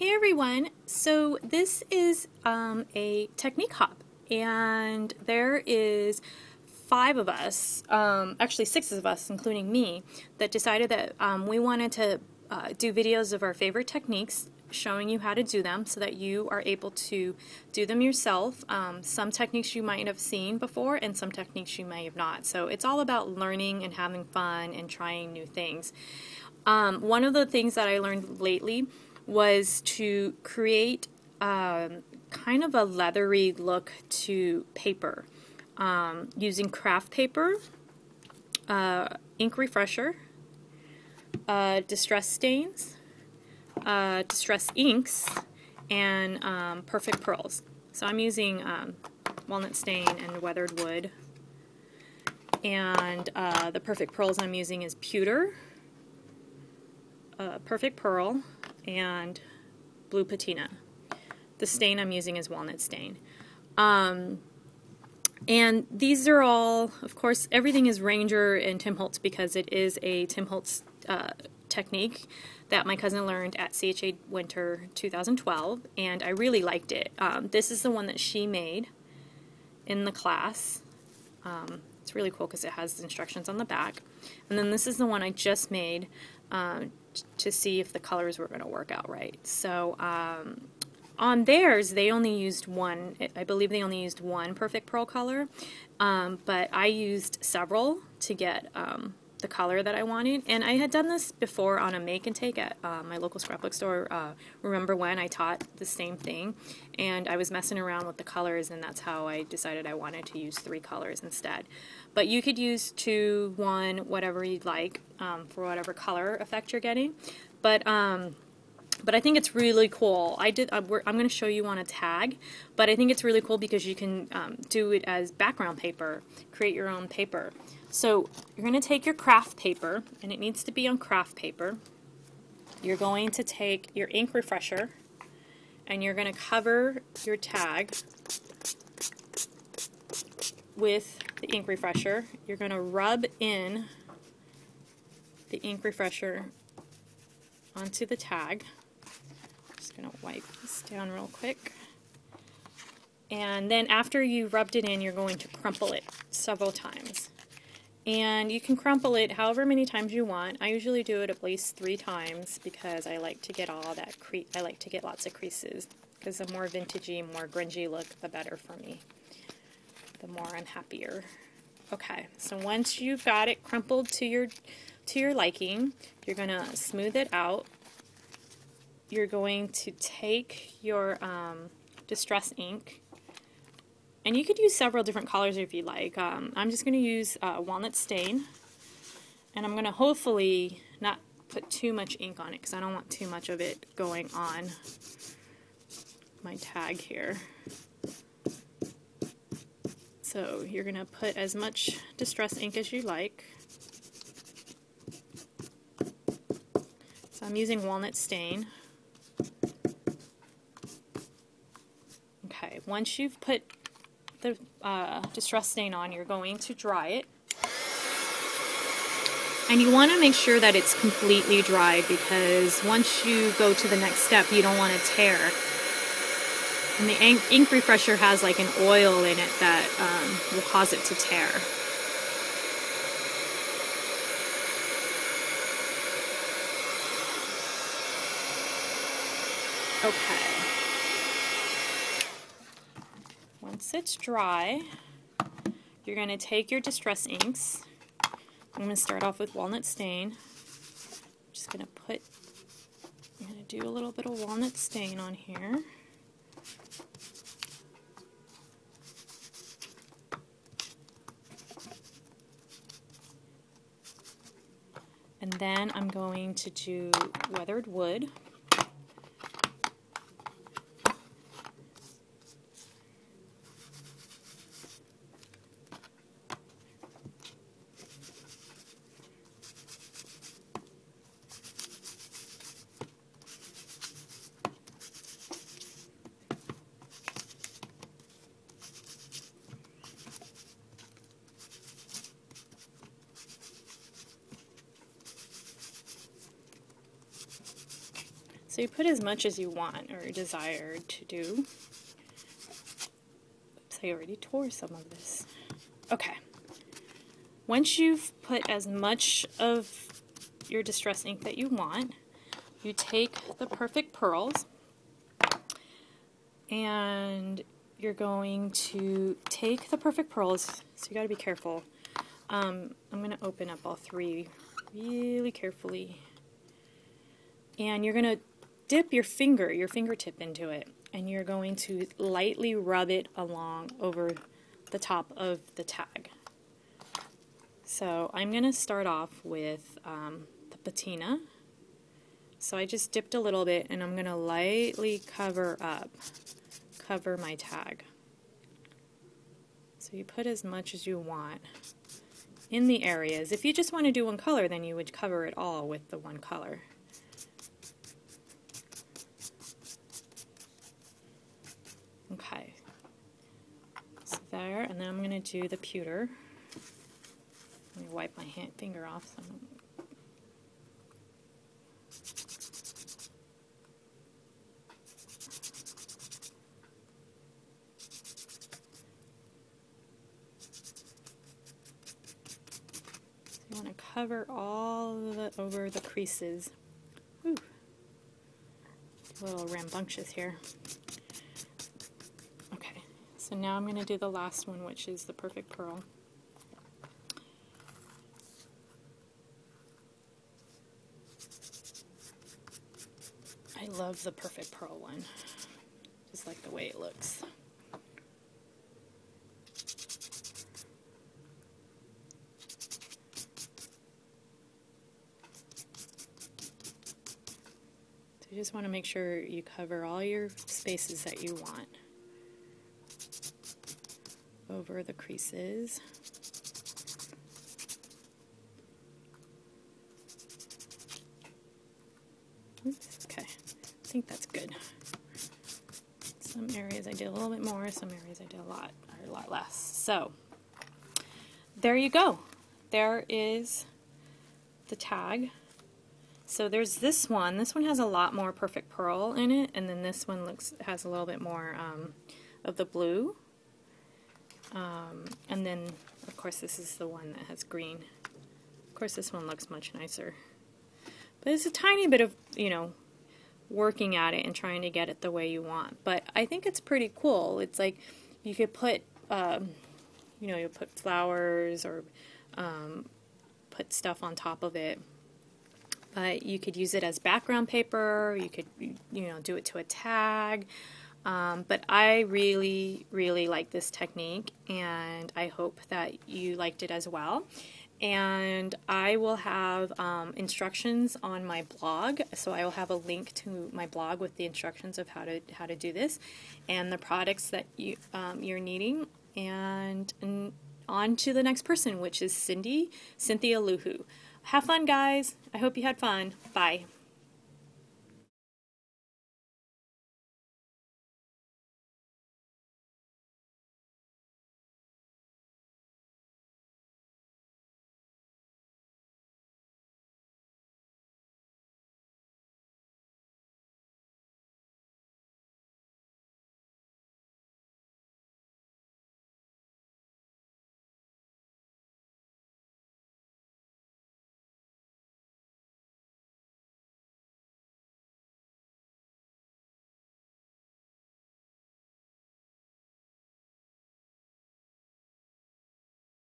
Hey everyone, so this is a technique hop, and there is 5 of us, actually 6 of us including me, that decided that we wanted to do videos of our favorite techniques, showing you how to do them so that you are able to do them yourself. Some techniques you might have seen before and some techniques you may have not. So it's all about learning and having fun and trying new things. One of the things that I learned lately was to create kind of a leathery look to paper using craft paper, ink refresher, distress stains, distress inks, and perfect pearls. So I'm using walnut stain and weathered wood, and the perfect pearls I'm using is pewter, perfect pearl, and blue patina. The stain I'm using is walnut stain. And these are all, of course, everything is Ranger and Tim Holtz because it is a Tim Holtz technique that my cousin learned at CHA Winter 2012, and I really liked it. This is the one that she made in the class. It's really cool because it has the instructions on the back. And then this is the one I just made to see if the colors were going to work out right. So on theirs, they only used one. I believe they only used one perfect pearl color, but I used several to get the color that I wanted. And I had done this before on a make and take at my local scrapbook store. Remember when I taught the same thing, and I was messing around with the colors, and that's how I decided I wanted to use 3 colors instead. But you could use 2, 1, whatever you'd like for whatever color effect you're getting. But I think it's really cool. I'm going to show you on a tag, but I think it's really cool because you can do it as background paper, create your own paper. So you're going to take your craft paper, and it needs to be on craft paper. You're going to take your ink refresher, and you're going to cover your tag with the ink refresher. You're going to rub in the ink refresher onto the tag. Just going to wipe this down real quick. And then after you've rubbed it in, you're going to crumple it several times. And you can crumple it however many times you want. I usually do it at least 3 times because I like to get all that I like to get lots of creases, because the more vintagey, more grungy look, the better for me. The more I'm happier. Okay, so once you've got it crumpled to your liking, you're going to smooth it out. You're going to take your distress ink, and you could use several different colors if you like. I'm just going to use walnut stain, and I'm going to hopefully not put too much ink on it because I don't want too much of it going on my tag here. So you're going to put as much distress ink as you like. So I'm using walnut stain. Okay, once you've put the distress stain on, you're going to dry it. And you want to make sure that it's completely dry, because once you go to the next step, you don't want to tear. And the ink refresher has like an oil in it that will cause it to tear. Okay. Once it's dry, you're going to take your distress inks. I'm going to start off with walnut stain. I'm just going to do a little bit of walnut stain on here. And then I'm going to do weathered wood. So you put as much as you want or desire to do. Oops, I already tore some of this. Okay. Once you've put as much of your distress ink that you want, you take the Perfect Pearls and you're going to take the Perfect Pearls, so you got to be careful. I'm going to open up all three really carefully. And you're going to dip your fingertip into it, and you're going to lightly rub it along over the top of the tag. So I'm going to start off with the patina. So I just dipped a little bit, and I'm going to lightly cover my tag. So you put as much as you want in the areas. If you just want to do one color, then you would cover it all with the one color. Okay, so there, and then I'm going to do the pewter. Let me wipe my finger off. So you want to cover over the creases. Ooh, a little rambunctious here. Okay, so now I'm going to do the last one, which is the Perfect Pearl. I love the Perfect Pearl one. Just like the way it looks. So you just want to make sure you cover all your spaces that you want over the creases. Oops, okay, I think that's good. Some areas I did a little bit more, some areas I did a lot less. So there you go. There is the tag. So there's this one. This one has a lot more Perfect Pearl in it, and then this one has a little bit more of the blue. And then, of course, this is the one that has green. Of course, this one looks much nicer. But it's a tiny bit of, working at it and trying to get it the way you want. But I think it's pretty cool. It's like you could put, you put flowers or put stuff on top of it. But you could use it as background paper. You could, do it to a tag. But I really, really like this technique, and I hope that you liked it as well. And I will have instructions on my blog, so I will have a link to my blog with the instructions of how to do this, and the products that you're needing, and on to the next person, which is Cynthia Luhu. Have fun, guys. I hope you had fun. Bye.